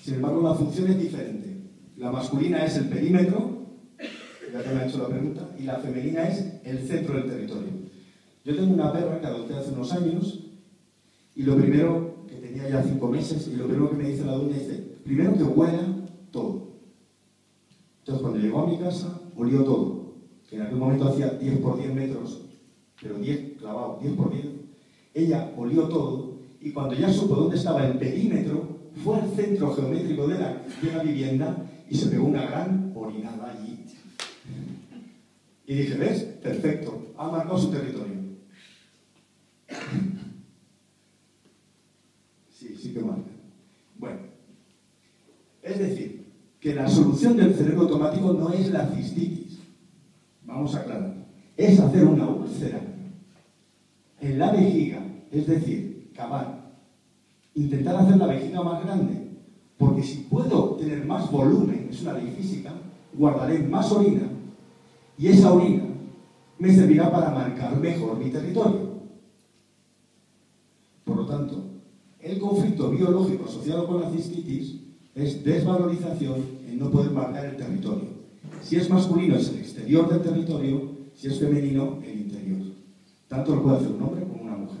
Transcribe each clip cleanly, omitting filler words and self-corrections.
Sin embargo, la función es diferente. La masculina es el perímetro, ya que me ha hecho la pregunta, y la femenina es el centro del territorio. Yo tengo una perra que adopté hace unos años, y lo primero, que tenía ya 5 meses, y lo primero que me dice la dueña es, primero que huela todo. Entonces, cuando llegó a mi casa, olió todo, que en aquel momento hacía 10 por 10 metros, pero 10 clavado, 10 por 10. Ella olió todo, y cuando ya supo dónde estaba el perímetro, fue al centro geométrico de la vivienda y se pegó una gran orinada allí. Y dije, ¿ves? Perfecto, ha marcado su territorio. Sí que marca. Bueno, es decir, que la solución del cerebro automático no es la cistitis. Vamos a aclarar. Es hacer una úlcera en la vejiga, es decir, cavar. Intentar hacer la vejiga más grande, porque si puedo tener más volumen, es una ley física, guardaré más orina, y esa orina me servirá para marcar mejor mi territorio. Por lo tanto, el conflicto biológico asociado con la cistitis es desvalorización en no poder marcar el territorio. Si es masculino es el exterior del territorio, si es femenino, el interior. Tanto lo puede hacer un hombre como una mujer.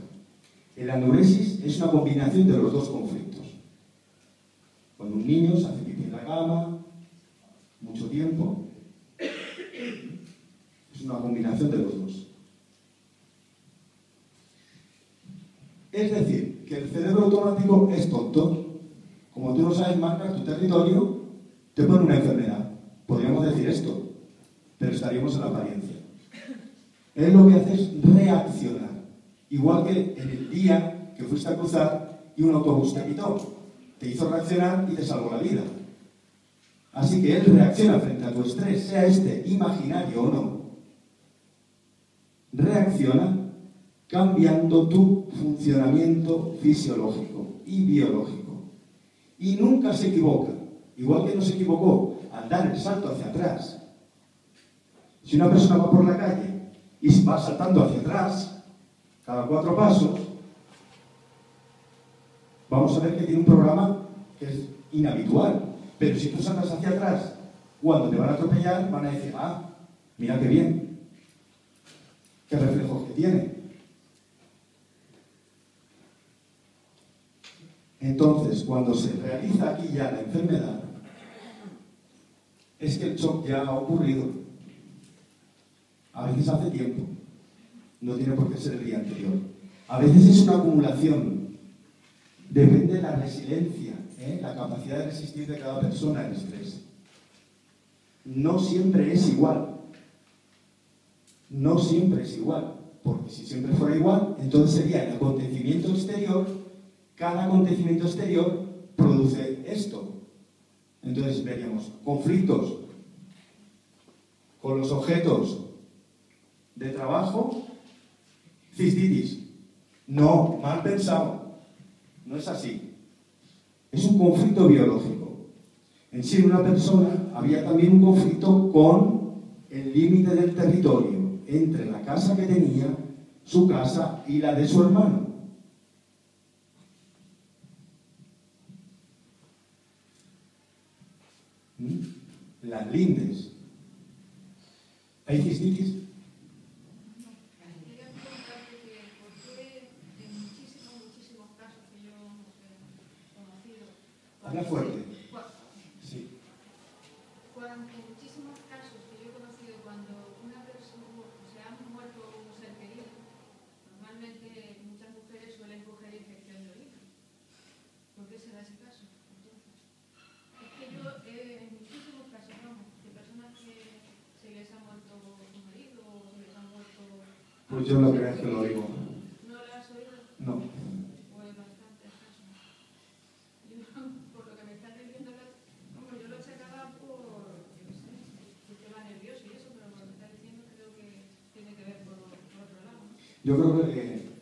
El anuresis es una combinación de los dos conflictos. Cuando un niño se hace pipí en la cama, mucho tiempo, es una combinación de los dos. Es decir, que el cerebro automático es tonto. Como tú no sabes marcar tu territorio, te pone una enfermedad. Podríamos decir esto, pero estaríamos en la apariencia. Él lo que hace es reaccionar. Igual que en el día que fuiste a cruzar y un autobús te pitó. Te hizo reaccionar y te salvó la vida. Así que él reacciona frente a tu estrés, sea este imaginario o no. Reacciona cambiando tu funcionamiento fisiológico y biológico. Y nunca se equivoca. Igual que no se equivocó al dar el salto hacia atrás. Si una persona va por la calle y va saltando hacia atrás, cada 4 pasos, vamos a ver que tiene un programa que es inhabitual. Pero si tú saltas hacia atrás, cuando te van a atropellar, van a decir, ah, mira qué bien, qué reflejos que tiene. Entonces, cuando se realiza aquí ya la enfermedad, es que el shock ya ha ocurrido. A veces hace tiempo. No tiene por qué ser el día anterior. A veces es una acumulación. Depende de la resiliencia, la capacidad de resistir de cada persona al estrés. No siempre es igual. No siempre es igual. Porque si siempre fuera igual, entonces sería el acontecimiento exterior. Cada acontecimiento exterior produce esto. Entonces veríamos conflictos con los objetos de trabajo, cistitis. No, mal pensado. No es así. Es un conflicto biológico. En sí, en una persona había también un conflicto con el límite del territorio entre la casa que tenía, su casa y la de su hermano. Las lindes. ¿Hay cistitis? Habla fuerte. Sí. En muchísimos casos que yo he conocido, cuando una persona se ha muerto un ser querido, normalmente muchas mujeres suelen coger infección de orina. ¿Por qué se da ese caso? Entonces, es que yo en muchísimos casos, vamos, de personas que se les ha muerto su marido o se les ha muerto... Pues yo la primera vez que lo digo. ¿No lo has oído? No. Pues bastantes casos. Por lo que me estás diciendo, como yo lo achacaba por, yo qué sé, sistema nervioso y eso, pero por lo que me estás diciendo creo que tiene que ver por otro lado, ¿no? Yo creo que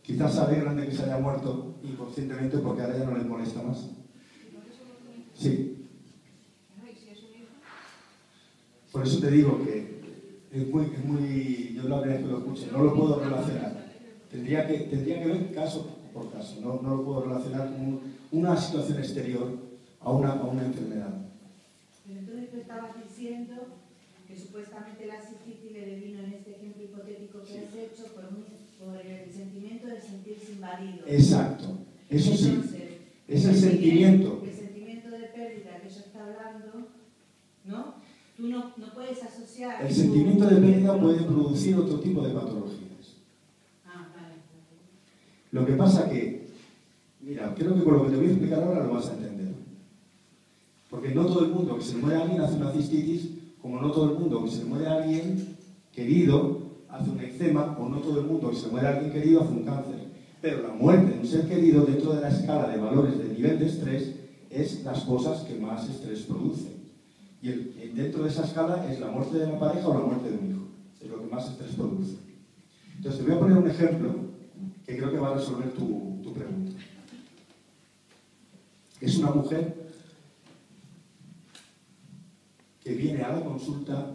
quizás se alegran de que se haya muerto inconscientemente porque ahora ya no les molesta más. ¿Y por eso lo tiene? Sí. ¿Y si es un hijo? Por eso te digo que es muy, yo la primera vez que lo escucho, no lo puedo relacionar. Tendría que ver caso por caso, no lo puedo relacionar con una situación exterior, a una enfermedad. Pero entonces tú estabas diciendo que supuestamente la sífilis le devino en este ejemplo hipotético que has hecho por el sentimiento de sentirse invadido. Exacto, eso sí, Entonces, es el sentimiento. El sentimiento de pérdida que ella está hablando, ¿no? Tú no puedes asociar... El sentimiento de pérdida puede producir otro tipo de patologías. Ah, vale. Lo que pasa que, mira, creo que con lo que te voy a explicar ahora lo vas a entender. Porque no todo el mundo que se le muere a alguien hace una cistitis, como no todo el mundo que se le muere a alguien querido hace un eczema, o no todo el mundo que se le muere a alguien querido hace un cáncer. Pero la muerte de un ser querido dentro de la escala de valores de nivel de estrés es las cosas que más estrés producen. Y dentro de esa escala es la muerte de la pareja o la muerte de un hijo. Es lo que más estrés produce. Entonces te voy a poner un ejemplo que creo que va a resolver tu pregunta. Es una mujer que viene a la consulta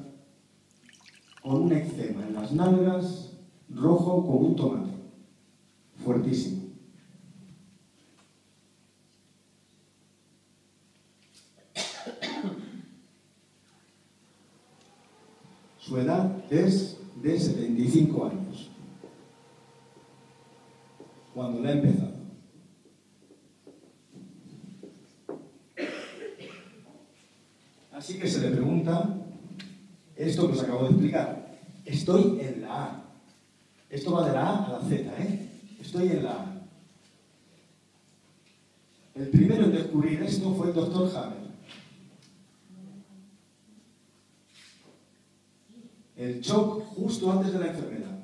con un eczema en las nalgas rojo como un tomate. Fuertísimo. Su edad es de 75 años, cuando la ha empezado. Así que se le pregunta esto que os acabo de explicar. Estoy en la A. Esto va de la A a la Z, ¿eh? Estoy en la A. El primero en descubrir esto fue el doctor Hammer. El shock justo antes de la enfermedad.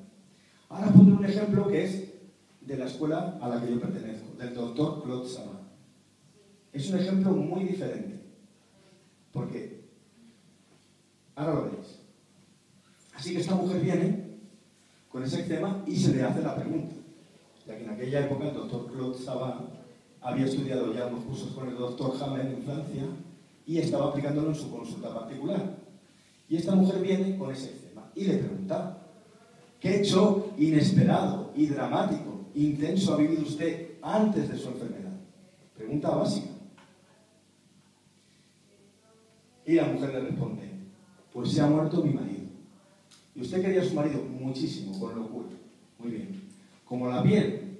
Ahora pondré un ejemplo que es de la escuela a la que yo pertenezco, del doctor Claude Savin. Es un ejemplo muy diferente. ¿Por qué? Ahora lo veréis. Así que esta mujer viene con ese eczema y se le hace la pregunta. Ya que en aquella época el doctor Claude Savin había estudiado ya unos cursos con el doctor Hammer en Francia y estaba aplicándolo en su consulta particular. Y esta mujer viene con ese eczema y le pregunta: ¿qué shock inesperado y dramático, intenso ha vivido usted antes de su enfermedad? Pregunta básica. Y la mujer le responde: pues se ha muerto mi marido. Y usted quería a su marido muchísimo, con locura. Muy bien. Como la piel,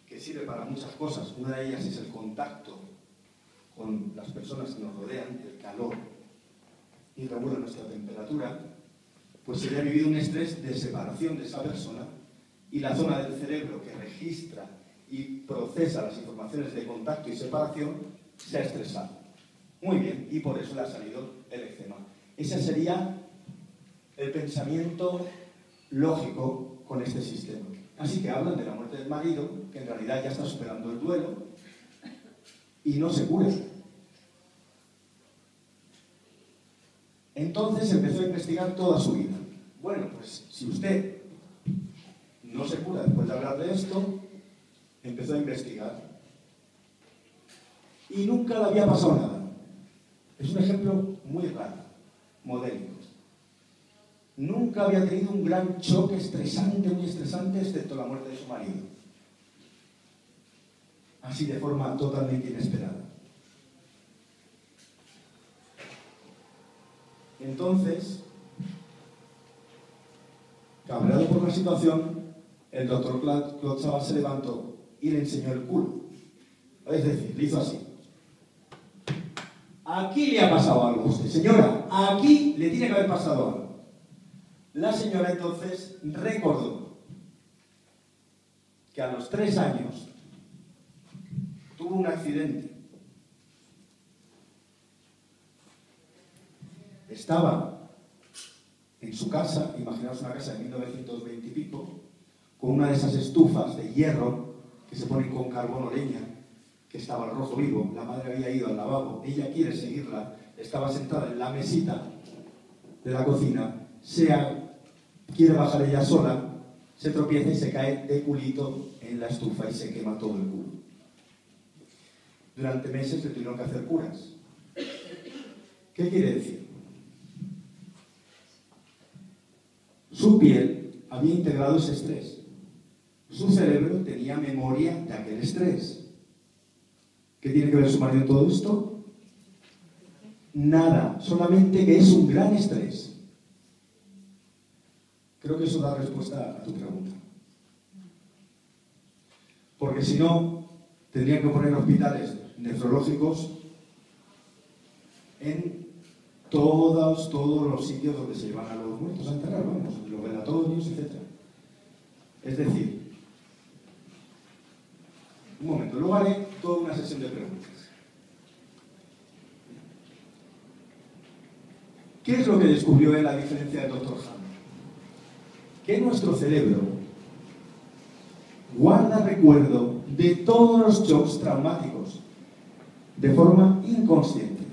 que sirve para muchas cosas, una de ellas es el contacto con las personas que nos rodean, el calor, y regula nuestra temperatura, pues se le ha vivido un estrés de separación de esa persona y la zona del cerebro que registra y procesa las informaciones de contacto y separación se ha estresado. Muy bien, y por eso le ha salido el eczema. Ese sería el pensamiento lógico con este sistema. Así que hablan de la muerte del marido, que en realidad ya está superando el duelo y no se cura. Entonces empezó a investigar toda su vida. Bueno, pues si usted no se cura después de hablar de esto, empezó a investigar. Y nunca le había pasado nada. Es un ejemplo muy raro, modélico. Nunca había tenido un gran choque estresante, muy estresante, excepto la muerte de su marido. Así de forma totalmente inesperada. Entonces, cabreado por la situación, el doctor Claude Savin se levantó y le enseñó el culo. Es decir, le hizo así. Aquí le ha pasado algo a usted, señora. Aquí le tiene que haber pasado algo. La señora entonces recordó que a los 3 años tuvo un accidente. Estaba en su casa, imaginaos una casa de 1920 y pico, con una de esas estufas de hierro que se ponen con carbón o leña, que estaba al rojo vivo. La madre había ido al lavabo, ella quiere seguirla, estaba sentada en la mesita de la cocina, quiere bajar ella sola, se tropieza y se cae de culito en la estufa y se quema todo el culo. Durante meses le tuvieron que hacer curas. ¿Qué quiere decir? Su piel había integrado ese estrés. Su cerebro tenía memoria de aquel estrés. ¿Qué tiene que ver su marido en todo esto? Nada, solamente que es un gran estrés. Creo que eso da respuesta a tu pregunta. Porque si no, tendrían que poner hospitales nefrológicos en todos los sitios donde se llevan a los muertos a enterrar, vamos, los velatorios, etc. Es decir, un momento, luego haré toda una sesión de preguntas. ¿Qué es lo que descubrió él a diferencia del Dr. Hahn? Que nuestro cerebro guarda recuerdo de todos los shocks traumáticos de forma inconsciente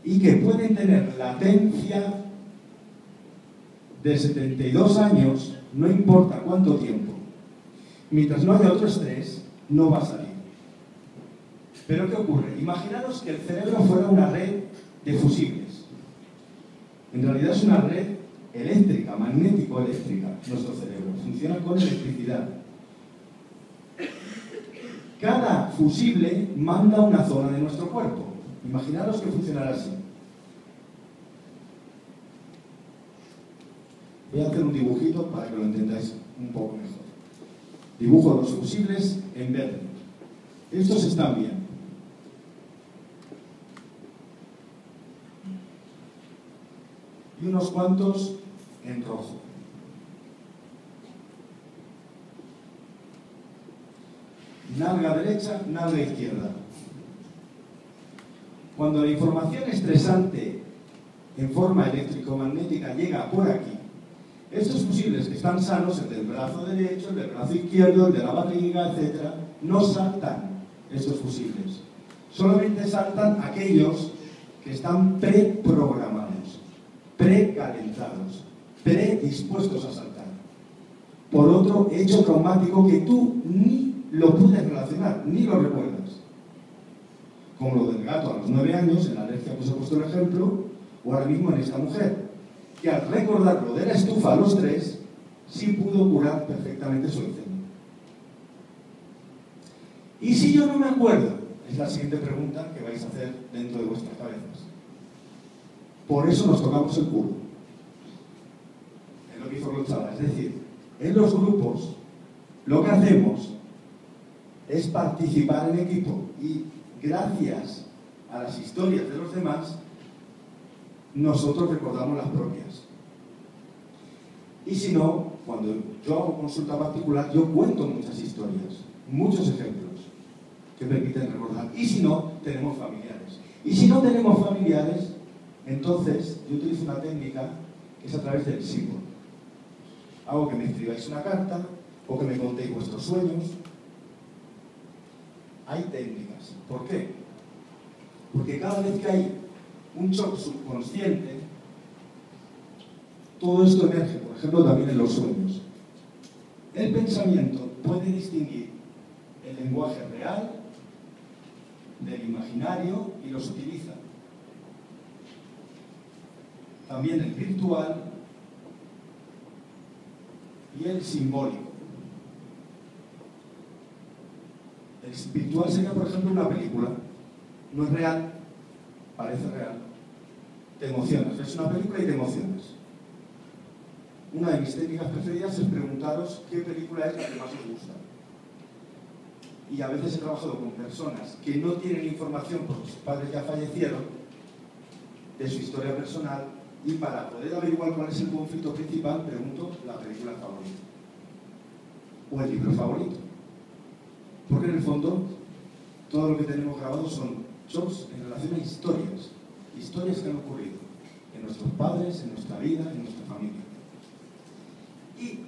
y que pueden tener latencia de 72 años, no importa cuánto tiempo. Mientras no haya otro estrés, no va a salir. Pero ¿qué ocurre? Imaginaros que el cerebro fuera una red de fusibles. En realidad es una red eléctrica, magnético-eléctrica, nuestro cerebro. Funciona con electricidad. Cada fusible manda una zona de nuestro cuerpo. Imaginaros que funcionara así. Voy a hacer un dibujito para que lo entendáis un poco mejor. Dibujo los fusibles en verde. Estos están bien. Y unos cuantos en rojo. Nalga derecha, nalga izquierda. Cuando la información estresante en forma eléctrico-magnética llega por aquí, estos fusibles que están sanos, el del brazo derecho, el del brazo izquierdo, el de la barriga, etc., no saltan estos fusibles. Solamente saltan aquellos que están preprogramados, precalentados, predispuestos a saltar por otro hecho traumático que tú ni lo puedes relacionar, ni lo recuerdas. Como lo del gato a los 9 años, en la alergia que os he puesto el ejemplo, o ahora mismo en esta mujer, que al recordar lo de la estufa a los 3, sí pudo curar perfectamente su incendio. ¿Y si yo no me acuerdo? Es la siguiente pregunta que vais a hacer dentro de vuestras cabezas. Por eso nos tocamos el culo. Es lo que hizo Glotchada. Es decir, en los grupos lo que hacemos es participar en equipo y gracias a las historias de los demás nosotros recordamos las propias. Y si no, cuando yo hago consulta particular, yo cuento muchas historias, muchos ejemplos que permiten recordar. Y si no, tenemos familiares. Y si no tenemos familiares, entonces yo utilizo una técnica que es a través del símbolo. Hago que me escribáis una carta o que me contéis vuestros sueños. Hay técnicas. ¿Por qué? Porque cada vez que hay un shock subconsciente, todo esto emerge, por ejemplo, también en los sueños. El pensamiento puede distinguir el lenguaje real del imaginario y los utiliza. También el virtual y el simbólico. El virtual sería, por ejemplo, una película. No es real, parece real. Te emocionas. Es una película y te emocionas. Una de mis técnicas preferidas es preguntaros qué película es la que más os gusta. Y a veces he trabajado con personas que no tienen información porque sus padres ya fallecieron de su historia personal y para poder averiguar cuál es el conflicto principal pregunto la película favorita o el libro favorito. Porque en el fondo todo lo que tenemos grabado son shocks en relación a historias que han ocurrido en nuestros padres, en nuestra vida, en nuestra familia. Y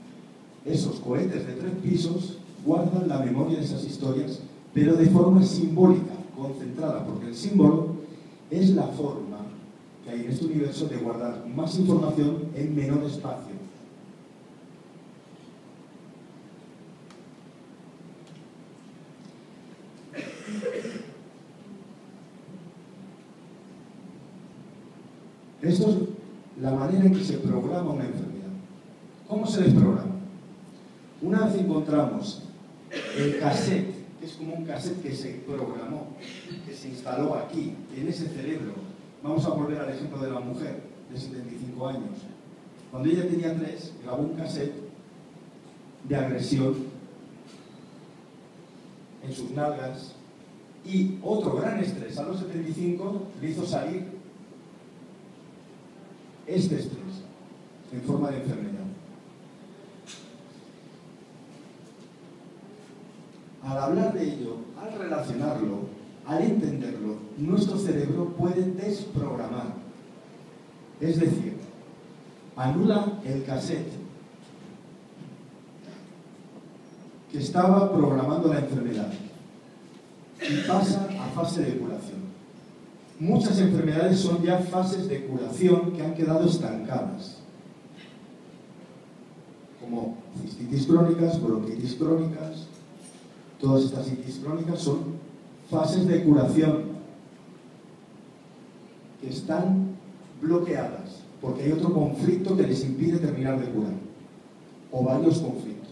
esos cohetes de 3 pisos guardan la memoria de esas historias, pero de forma simbólica, concentrada, porque el símbolo es la forma que hay en este universo de guardar más información en menor espacio. Esto es la manera en que se programa una enfermedad. ¿Cómo se desprograma? Una vez encontramos el cassette que es como un cassette que se programó, que se instaló aquí, en ese cerebro. Vamos a volver al ejemplo de la mujer de 75 años. Cuando ella tenía 3, grabó un cassette de agresión en sus nalgas, y otro gran estrés a los 75 le hizo salir este estrés en forma de enfermedad. Al hablar de ello, al relacionarlo, al entenderlo, nuestro cerebro puede desprogramar. Es decir, anula el cassette que estaba programando la enfermedad y pasa a fase de curación. Muchas enfermedades son ya fases de curación que han quedado estancadas, como cistitis crónicas, bronquitis crónicas. Todas estas cistitis crónicas son fases de curación que están bloqueadas porque hay otro conflicto que les impide terminar de curar, o varios conflictos.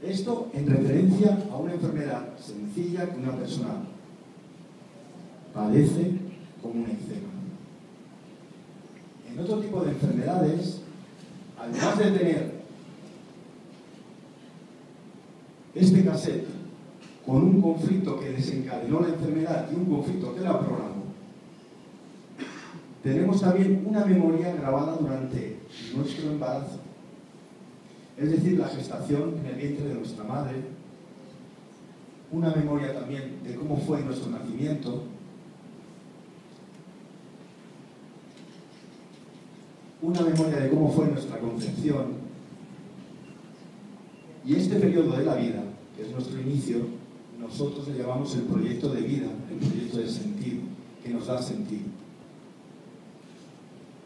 Esto en referencia a una enfermedad sencilla que una persona padece como un eczema. En otro tipo de enfermedades, además de tener este cassette con un conflicto que desencadenó la enfermedad y un conflicto que la programó, tenemos también una memoria grabada durante nuestro embarazo. Es decir, la gestación en el vientre de nuestra madre, una memoria también de cómo fue nuestro nacimiento, una memoria de cómo fue nuestra concepción, y este periodo de la vida, que es nuestro inicio, nosotros le llamamos el proyecto de vida, el proyecto de sentido, que nos da sentido.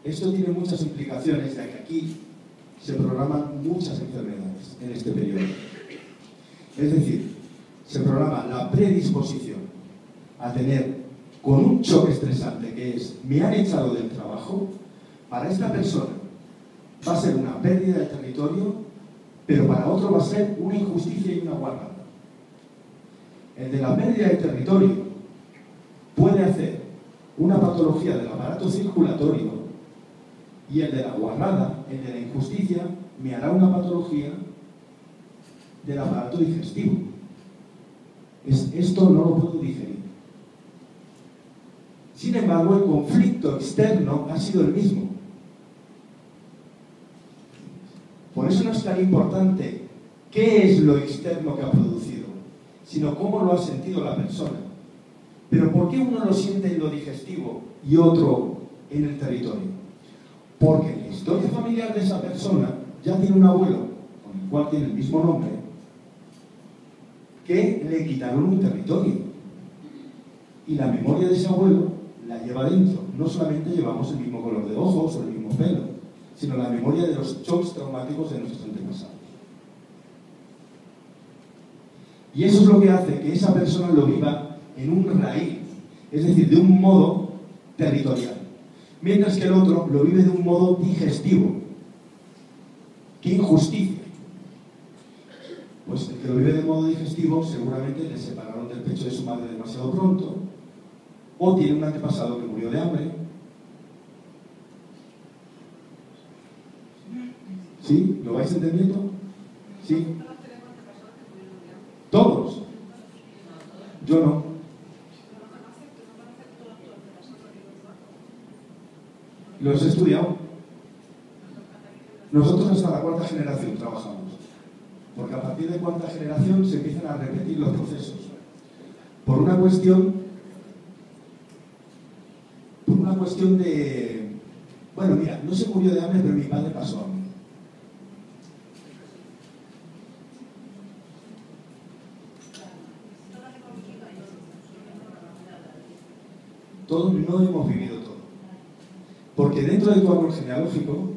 Esto tiene muchas implicaciones, ya que aquí se programan muchas enfermedades en este periodo. Es decir, se programa la predisposición a tener, con un choque estresante que es, me han echado del trabajo, para esta persona va a ser una pérdida de territorio, pero para otro va a ser una injusticia y una guarrada. El de la pérdida de territorio puede hacer una patología del aparato circulatorio, y el de la guarrada, el de la injusticia, me hará una patología del aparato digestivo. Esto no lo puedo digerir. Sin embargo, el conflicto externo ha sido el mismo. Por eso no es tan importante qué es lo externo que ha producido, sino cómo lo ha sentido la persona. Pero ¿por qué uno lo siente en lo digestivo y otro en el territorio? Porque en la historia familiar de esa persona ya tiene un abuelo, con el cual tiene el mismo nombre, que le quitaron un territorio. Y la memoria de ese abuelo la lleva dentro. No solamente llevamos el mismo color de ojos o el mismo pelo, sino la memoria de los shocks traumáticos de nuestros antepasados. Y eso es lo que hace que esa persona lo viva en un raíz, es decir, de un modo territorial. Mientras que el otro lo vive de un modo digestivo. ¡Qué injusticia! Pues el que lo vive de modo digestivo seguramente le separaron del pecho de su madre demasiado pronto, o tiene un antepasado que murió de hambre. ¿Sí? ¿Lo vais entendiendo? ¿Sí? ¿Todos? Yo no. Los he estudiado. Nosotros hasta la 4ª generación trabajamos, porque a partir de 4ª generación se empiezan a repetir los procesos. Por una cuestión de... Bueno, mira, no se murió de hambre, pero mi padre pasó hambre. Todos no hemos vivido todo. Porque dentro de tu árbol genealógico,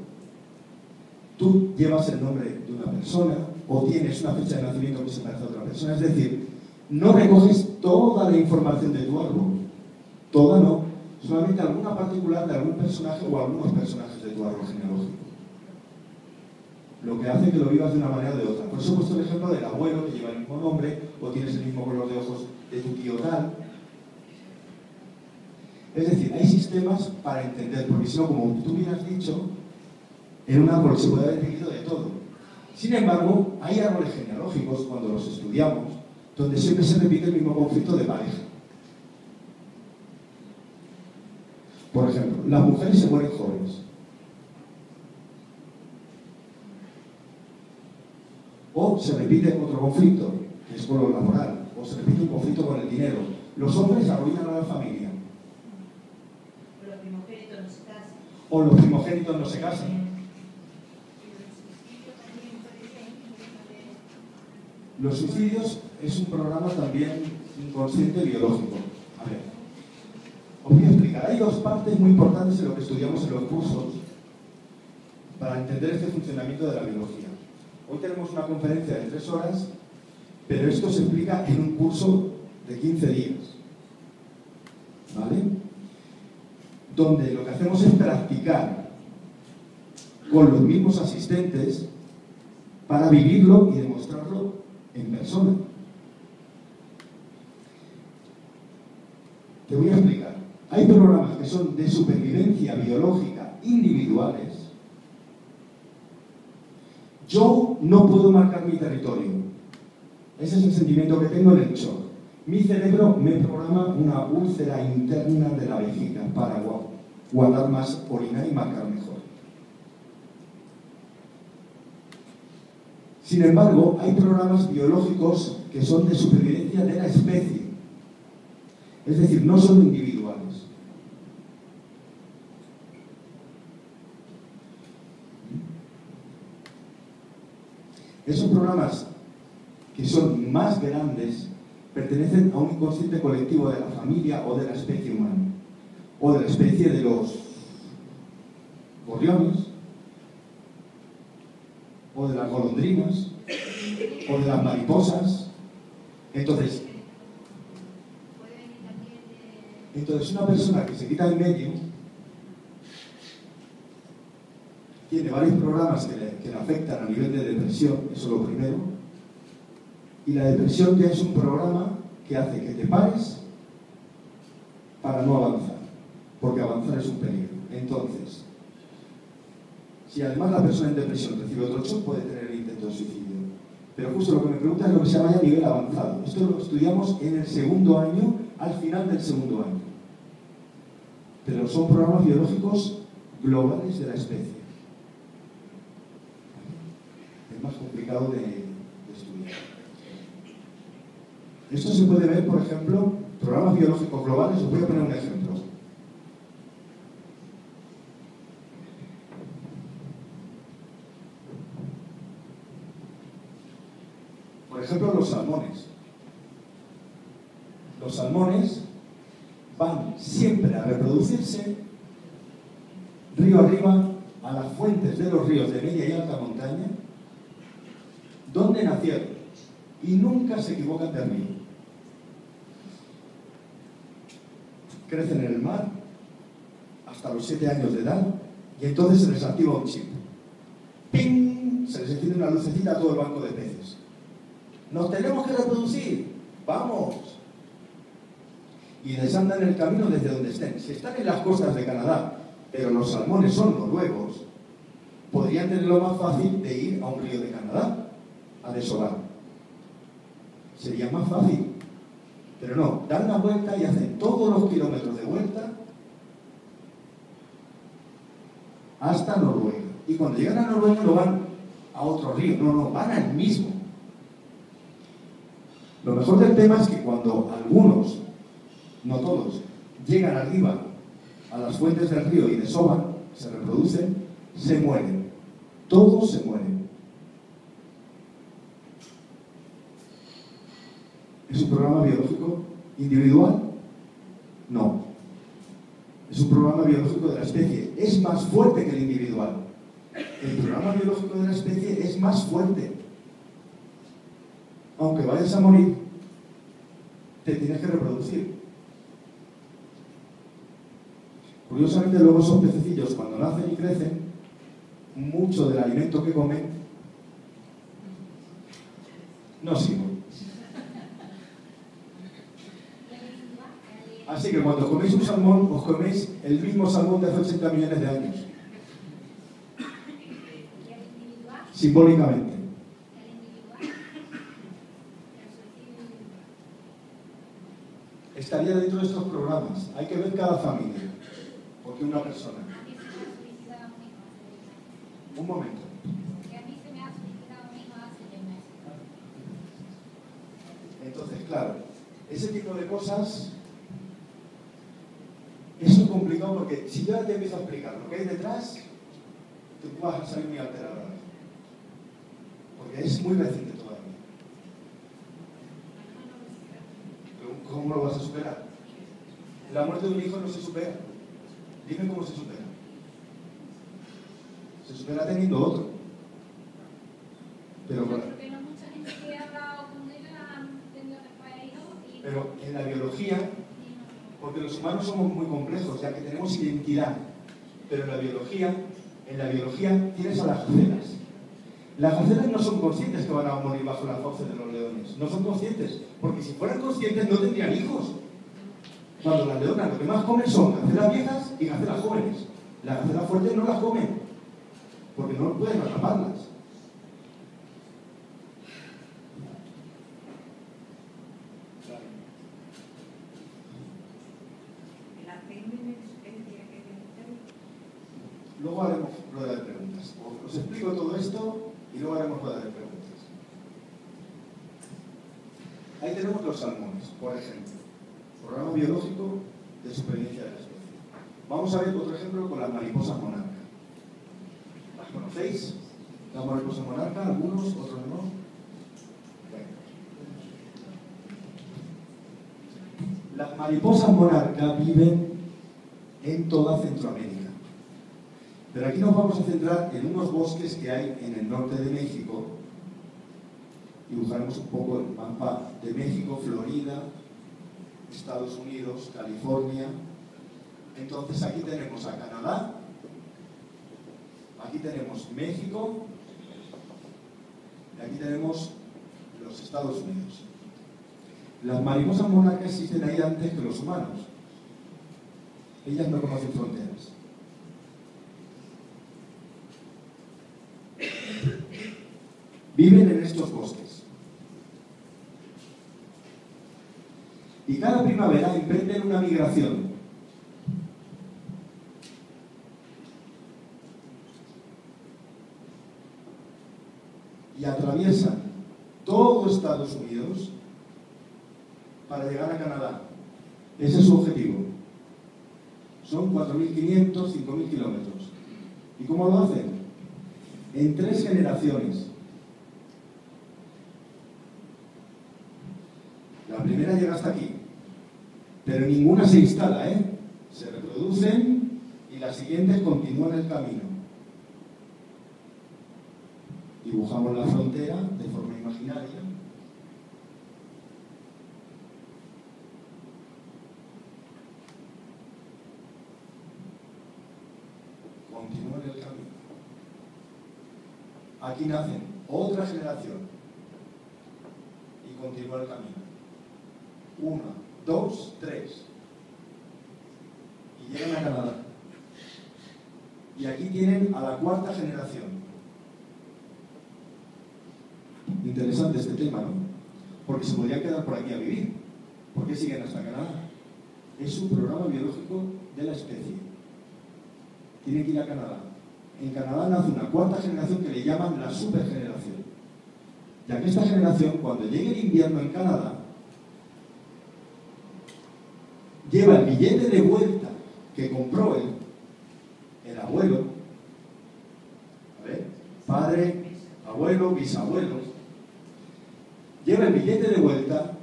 tú llevas el nombre de una persona o tienes una fecha de nacimiento que se parece a otra persona. Es decir, no recoges toda la información de tu árbol. Toda no. Solamente alguna particular de algún personaje o algunos personajes de tu árbol genealógico. lo que hace que lo vivas de una manera o de otra. Por eso he puesto el ejemplo del abuelo que lleva el mismo nombre o tienes el mismo color de ojos de tu tío tal. Es decir, hay sistemas para entender, porque si no, como tú bien has dicho, en un árbol se puede haber dividido de todo. Sin embargo, hay árboles genealógicos, cuando los estudiamos, donde siempre se repite el mismo conflicto de pareja. Por ejemplo, las mujeres se mueren jóvenes. O se repite otro conflicto, que es con lo laboral, o se repite un conflicto con el dinero. Los hombres arruinan a la familia. O los primogénitos no se casan. O los primogénitos no se casan. Los suicidios es un programa también inconsciente biológico. A ver, os voy a explicar. Hay dos partes muy importantes en lo que estudiamos en los cursos para entender este funcionamiento de la biología. Hoy tenemos una conferencia de 3 horas, pero esto se explica en un curso de 15 días. ¿Vale? Donde lo que hacemos es practicar con los mismos asistentes para vivirlo y demostrarlo en persona. Te voy a explicar. Hay programas que son de supervivencia biológica individuales. Yo no puedo marcar mi territorio. Ese es el sentimiento que tengo en el shock. Mi cerebro me programa una úlcera interna de la vejiga para guardar más orina y marcar mejor. Sin embargo, hay programas biológicos que son de supervivencia de la especie. Es decir, no son individuales. Esos programas que son más grandes pertenecen a un inconsciente colectivo de la familia o de la especie humana, o de la especie de los gorriones, o de las golondrinas, o de las mariposas. Entonces, una persona que se quita en medio tiene varios programas que le afectan a nivel de depresión, eso es lo primero. Y la depresión ya es un programa que hace que te pares para no avanzar, porque avanzar es un peligro. Entonces, si además la persona en depresión recibe otro shock, puede tener el intento de suicidio. Pero justo lo que me pregunta es lo que se llama ya nivel avanzado. Esto lo estudiamos en el segundo año, al final del segundo año. Pero son programas biológicos globales de la especie. Es más complicado de estudiar. Esto se puede ver, por ejemplo, programas biológicos globales. Os voy a poner un ejemplo. Por ejemplo, los salmones. Los salmones van siempre a reproducirse río arriba a las fuentes de los ríos de media y alta montaña, donde nacieron, y nunca se equivocan de río. Crecen en el mar hasta los 7 años de edad y entonces se les activa un chip. ¡Ping! Se les enciende una lucecita a todo el banco de peces. ¡Nos tenemos que reproducir! ¡Vamos! Y desandan el camino desde donde estén. Si están en las costas de Canadá, pero los salmones son noruegos, podrían tenerlo más fácil de ir a un río de Canadá a desovar. Sería más fácil. Pero no, dan la vuelta y hacen todos los kilómetros de vuelta hasta Noruega. Y cuando llegan a Noruega no van a otro río, no, van al mismo. Lo mejor del tema es que cuando algunos, no todos, llegan arriba a las fuentes del río y desovan, se reproducen, se mueren. Todos se mueren. ¿Es un programa biológico individual? No. Es un programa biológico de la especie. Es más fuerte que el individual. El programa biológico de la especie es más fuerte. Aunque vayas a morir, te tienes que reproducir. Curiosamente, luego esos pececillos, cuando nacen y crecen, mucho del alimento que comen No sigo. Así que cuando coméis un salmón, os coméis el mismo salmón de hace 80 millones de años. Simbólicamente. Estaría dentro de estos programas. Hay que ver cada familia. Porque una persona. Un momento. Entonces, claro, ese tipo de cosas, eso es complicado porque si yo ahora te empiezo a explicar lo que hay detrás, tú vas a salir muy alterada. Porque es muy reciente todavía. Pero ¿cómo lo vas a superar? La muerte de un hijo no se supera. Dime cómo se supera. Se supera teniendo otro. Pero bueno. Pero en la biología, porque los humanos somos muy complejos, ya que tenemos identidad, pero en la biología tienes a las gacelas. Las gacelas no son conscientes que van a morir bajo las fauces de los leones, no son conscientes, porque si fueran conscientes no tendrían hijos. Cuando las leonas lo que más comen son gacelas viejas y gacelas jóvenes. Las gacelas fuertes no las comen, porque no pueden atraparlas. Luego haremos rueda de preguntas. Os explico todo esto y luego haremos rueda de preguntas. Ahí tenemos los salmones, por ejemplo. Programa biológico de supervivencia de la especie. Vamos a ver otro ejemplo con las mariposas monarca. ¿Las conocéis? Las mariposas monarca, algunos, otros no. Bueno. Las mariposas monarca viven en toda Centroamérica. Pero aquí nos vamos a centrar en unos bosques que hay en el norte de México. Dibujaremos un poco el mapa de México, Florida, Estados Unidos, California. Entonces aquí tenemos a Canadá, aquí tenemos México y aquí tenemos los Estados Unidos. Las mariposas monarcas existen ahí antes que los humanos. Ellas no conocen fronteras. Viven en estos bosques. Y cada primavera emprenden una migración. Y atraviesan todo Estados Unidos para llegar a Canadá. Ese es su objetivo. Son 4.500, 5.000 kilómetros. ¿Y cómo lo hacen? En 3 generaciones. La primera llega hasta aquí, pero ninguna se instala, Se reproducen y las siguientes continúan el camino. Dibujamos la frontera de forma imaginaria. Continúan el camino. Aquí nacen otra generación y continúa el camino. 1, 2, 3. Y llegan a Canadá. Y aquí tienen a la 4ª generación. Interesante este tema, ¿no? Porque se podrían quedar por aquí a vivir. ¿Por qué siguen hasta Canadá? Es un programa biológico de la especie. Tienen que ir a Canadá. En Canadá nace una 4ª generación que le llaman la supergeneración. Ya que esta generación, cuando llegue el invierno en Canadá, lleva el billete de vuelta que compró el abuelo, ¿vale? Padre, abuelo, bisabuelo, lleva el billete de vuelta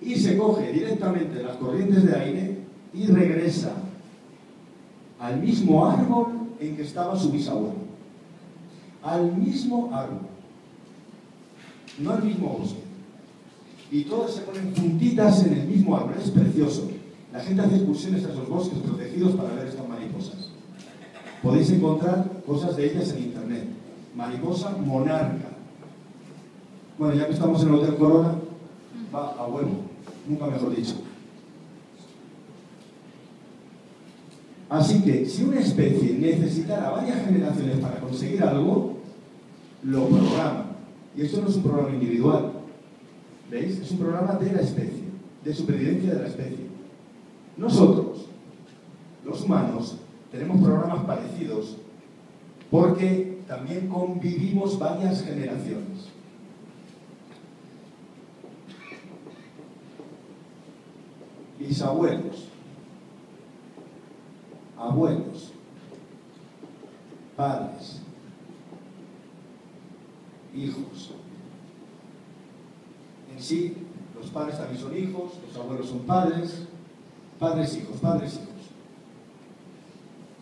y se coge directamente las corrientes de aire y regresa al mismo árbol en que estaba su bisabuelo. Al mismo árbol. No al mismo bosque. Y todas se ponen juntitas en el mismo árbol. Es precioso. La gente hace excursiones a esos bosques protegidos para ver estas mariposas. Podéis encontrar cosas de ellas en internet. Mariposa monarca. Bueno, ya que estamos en el Hotel Corona, va a huevo, nunca mejor dicho. Así que, si una especie necesitara varias generaciones para conseguir algo, lo programa. Y esto no es un programa individual. ¿Veis? Es un programa de la especie, de supervivencia de la especie. Nosotros, los humanos, tenemos programas parecidos porque también convivimos varias generaciones. Bisabuelos, abuelos, padres, hijos. En sí, los padres también son hijos, los abuelos son padres, padres, hijos,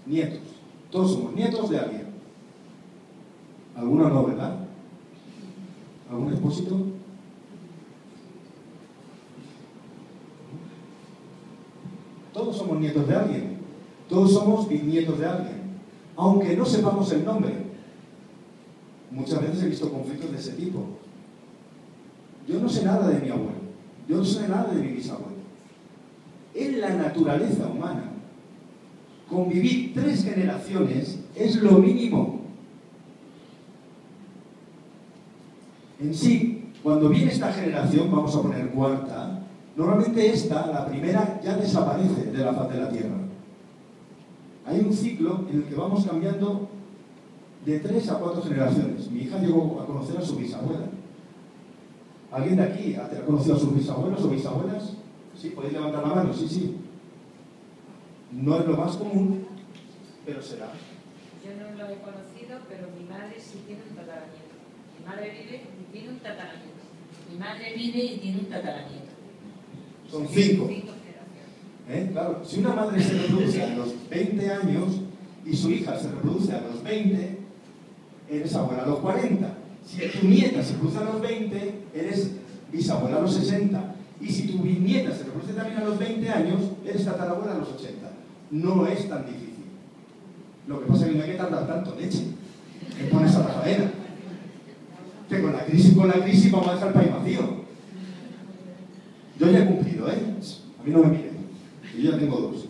nietos. Todos somos nietos de alguien. Algunos no, ¿verdad? ¿Algún expósito? Todos somos nietos de alguien. Todos somos bisnietos de alguien. Aunque no sepamos el nombre. Muchas veces he visto conflictos de ese tipo. Yo no sé nada de mi abuelo. Yo no sé nada de mi bisabuelo. En la naturaleza humana, convivir 3 generaciones es lo mínimo. En sí, cuando viene esta generación, vamos a poner cuarta, normalmente esta, la primera, ya desaparece de la faz de la Tierra. Hay un ciclo en el que vamos cambiando de 3 a 4 generaciones. Mi hija llegó a conocer a su bisabuela. ¿Alguien de aquí ha conocido a sus bisabuelos o bisabuelas? ¿Sí? ¿Podéis levantar la mano? Sí, sí. No es lo más común, pero será. Yo no lo he conocido, pero mi madre sí tiene un tataranieto. Mi madre vive y tiene un tataranieto. Mi madre vive y tiene un tataranieto. Son 5. 5 generaciones. Claro, si una madre se reproduce a los 20 años y su hija se reproduce a los 20, eres abuela a los 40. Si tu nieta se reproduce a los 20, eres bisabuela a los 60. Y si tu bisnieta se reproduce también a los 20 años, eres tatarabuela a los 80. No es tan difícil. Lo que pasa es que no hay que tardar tanto, leche. Te pones a la faena. Que con la crisis vamos a dejar el país vacío. Yo ya he cumplido, ¿eh? A mí no me miren. Yo ya tengo 2.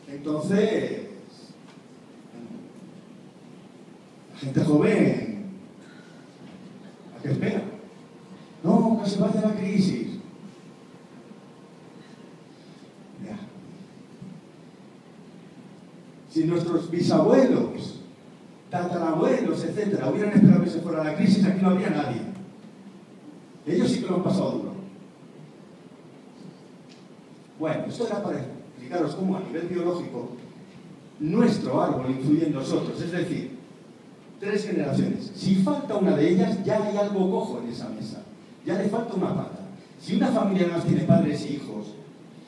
Entonces, la gente joven, ¿a qué espera? No, que se vaya la crisis. Ya. Si nuestros bisabuelos, tatarabuelos, etcétera, hubieran esperado que se fuera la crisis, aquí no habría nadie. Ellos sí que lo han pasado duro. Bueno, esto era para explicaros cómo a nivel biológico nuestro árbol influye en nosotros, es decir, 3 generaciones. Si falta una de ellas, ya hay algo cojo en esa mesa. Ya le falta una pata. Si una familia más tiene padres e hijos,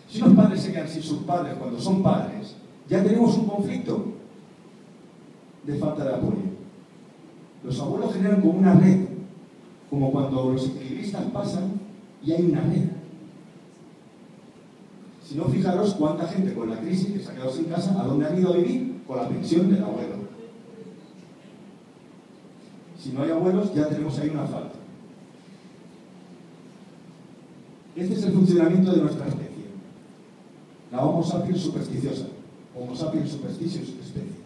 si unos padres se quedan sin sus padres cuando son padres, ya tenemos un conflicto de falta de apoyo. Los abuelos generan como una red, como cuando los equilibristas pasan y hay una red. Si no, fijaros cuánta gente con la crisis que se ha quedado sin casa, ¿a dónde han ido a vivir? Con la pensión del abuelo. Si no hay abuelos, ya tenemos ahí una falta. Este es el funcionamiento de nuestra especie. La Homo sapiens supersticiosa. Homo sapiens superstitious especie.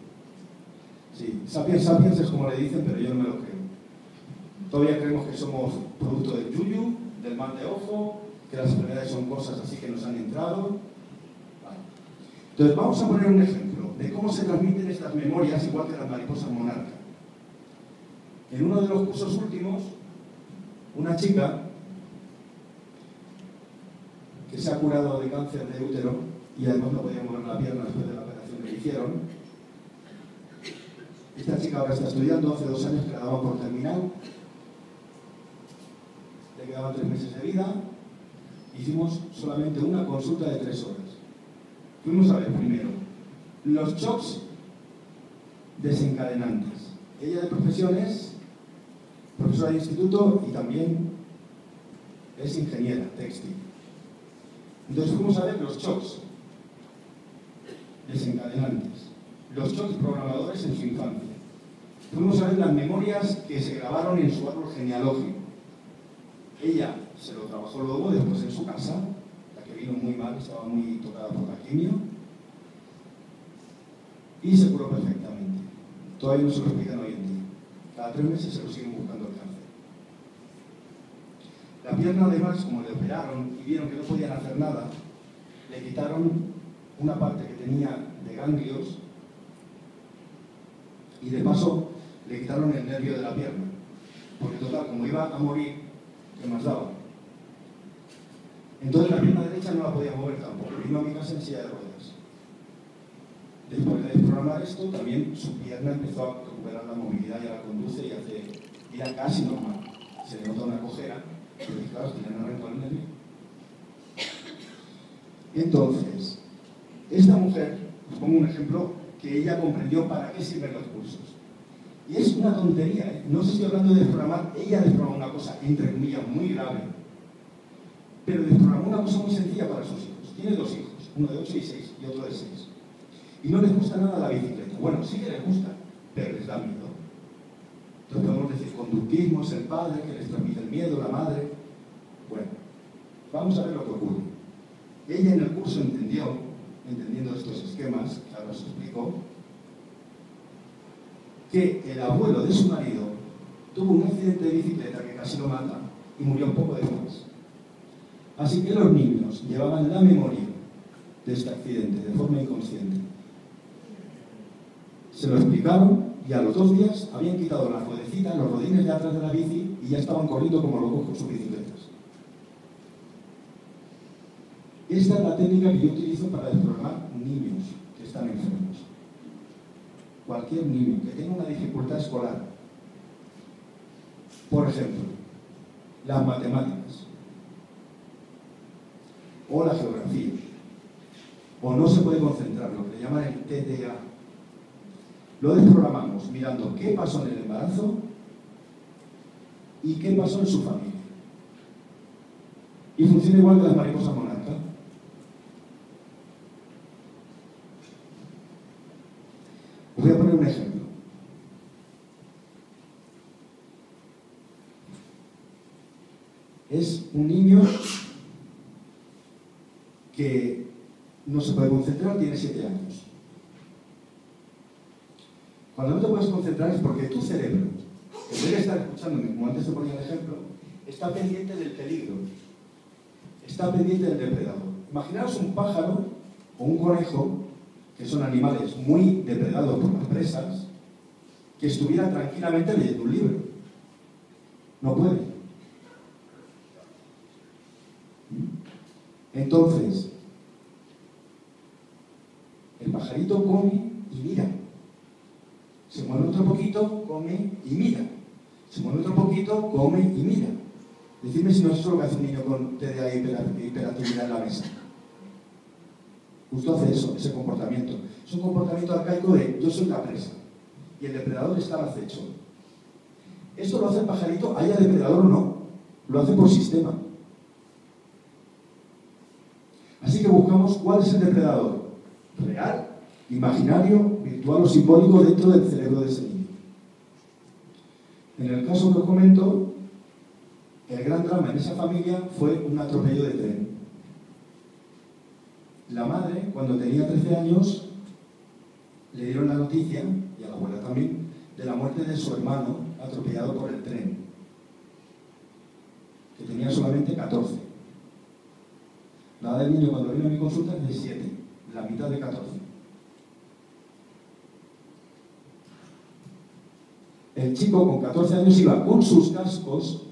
Sí, sapiens sapiens es como le dicen, pero yo no me lo creo. Todavía creemos que somos producto del yuyu, del mal de ojo, que las enfermedades son cosas así que nos han entrado. Vale. Entonces vamos a poner un ejemplo de cómo se transmiten estas memorias igual que las mariposas monarca. En uno de los cursos últimos, una chica que se ha curado de cáncer de útero y además no podía mover la pierna después de la operación que le hicieron. Esta chica ahora está estudiando, hace 2 años que la daba por terminar. Le quedaban 3 meses de vida. Hicimos solamente una consulta de 3 horas. Fuimos a ver primero los shocks desencadenantes. Ella de profesión es profesora de instituto y también es ingeniera textil. Entonces fuimos a ver los shocks desencadenantes, los shocks programadores en su infancia. fuimos a ver las memorias que se grabaron en su árbol genealógico. Ella se lo trabajó luego después en su casa, la que vino muy mal, estaba muy tocada por la quimio, y se curó perfectamente. Todavía no se lo explican hoy en día. Cada 3 meses se lo siguen buscando el cáncer. La pierna, además, como le operaron y vieron que no podían hacer nada, le quitaron una parte que tenía de ganglios y de paso le quitaron el nervio de la pierna. Porque total, como iba a morir, ¿qué más daba? Entonces la pierna derecha no la podía mover tampoco. Vino a mi casa en silla de ruedas. Después de desprogramar esto, también su pierna empezó a recuperar la movilidad, ya la conduce y hace vida casi normal. Se le nota una cojera, pero claro, tiene una renta al nervio. Entonces, esta mujer, os pongo un ejemplo, que ella comprendió para qué sirven los cursos. Y es una tontería, ¿eh? No os estoy hablando de desprogramar, ella desprogramó una cosa, entre comillas, muy grave. Pero desprogramó una cosa muy sencilla para sus hijos. Tiene 2 hijos, uno de 8 y 6 y otro de 6. Y no les gusta nada la bicicleta. Bueno, sí que les gusta, pero les da miedo. Entonces podemos decir, conductismo es el padre que les transmite el miedo, la madre. Bueno, vamos a ver lo que ocurre. Ella en el curso entendió, entendiendo estos esquemas, que ahora os explico, que el abuelo de su marido tuvo un accidente de bicicleta que casi lo mata y murió un poco después. Así que los niños llevaban la memoria de este accidente de forma inconsciente. Se lo explicaron y a los 2 días habían quitado la ruedecita, los rodines de atrás de la bici y ya estaban corriendo como locos con sus bicicletas. Esta es la técnica que yo utilizo para desprogramar niños que están enfermos. Cualquier niño que tenga una dificultad escolar. Por ejemplo, las matemáticas, o la geografía, o no se puede concentrar, lo que le llaman el TDA. Lo desprogramamos mirando qué pasó en el embarazo y qué pasó en su familia. Y funciona igual que las mariposas monarcas. Os voy a poner un ejemplo. Es un niño que no se puede concentrar, tiene 7 años. Cuando no te puedes concentrar es porque tu cerebro, en vez de estar escuchándome, como antes te ponía el ejemplo, está pendiente del peligro, está pendiente del depredador. Imaginaos un pájaro o un conejo, que son animales muy depredados por las presas, que estuviera tranquilamente leyendo un libro. No puede. Entonces, el pajarito come y mira. Se mueve otro poquito, come y mira. Se mueve otro poquito, come y mira. Decidme si no es eso lo que hace un niño con TDA y hiperactividad en la mesa. Justo hace eso, ese comportamiento. Es un comportamiento arcaico de yo soy la presa y el depredador está al acecho. Esto lo hace el pajarito, haya depredador o no. Lo hace por sistema. Así que buscamos cuál es el depredador. Real, imaginario, virtual o simbólico dentro del cerebro de ese niño. En el caso que os comento, el gran drama en esa familia fue un atropello de tren. La madre, cuando tenía 13 años, le dieron la noticia, y a la abuela también, de la muerte de su hermano atropellado por el tren, que tenía solamente 14. La edad del niño cuando vino a mi consulta es de 7, la mitad de 14. El chico con 14 años iba con sus cascos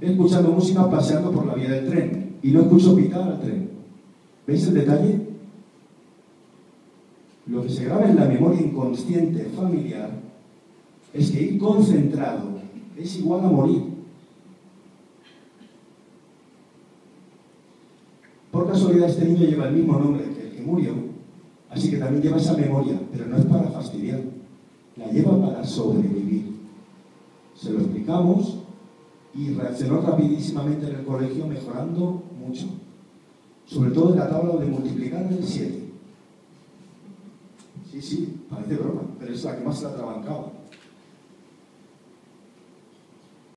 escuchando música paseando por la vía del tren y no escuchó pitar al tren. ¿Veis el detalle? Lo que se graba en la memoria inconsciente familiar es que ir concentrado es igual a morir. Por casualidad este niño lleva el mismo nombre que el que murió, así que también lleva esa memoria, pero no es para fastidiar, la lleva para sobrevivir. Se lo explicamos y reaccionó rapidísimamente en el colegio, mejorando mucho. Sobre todo en la tabla de multiplicar del 7. Sí, sí, parece broma, pero es la que más se la atrabancaba.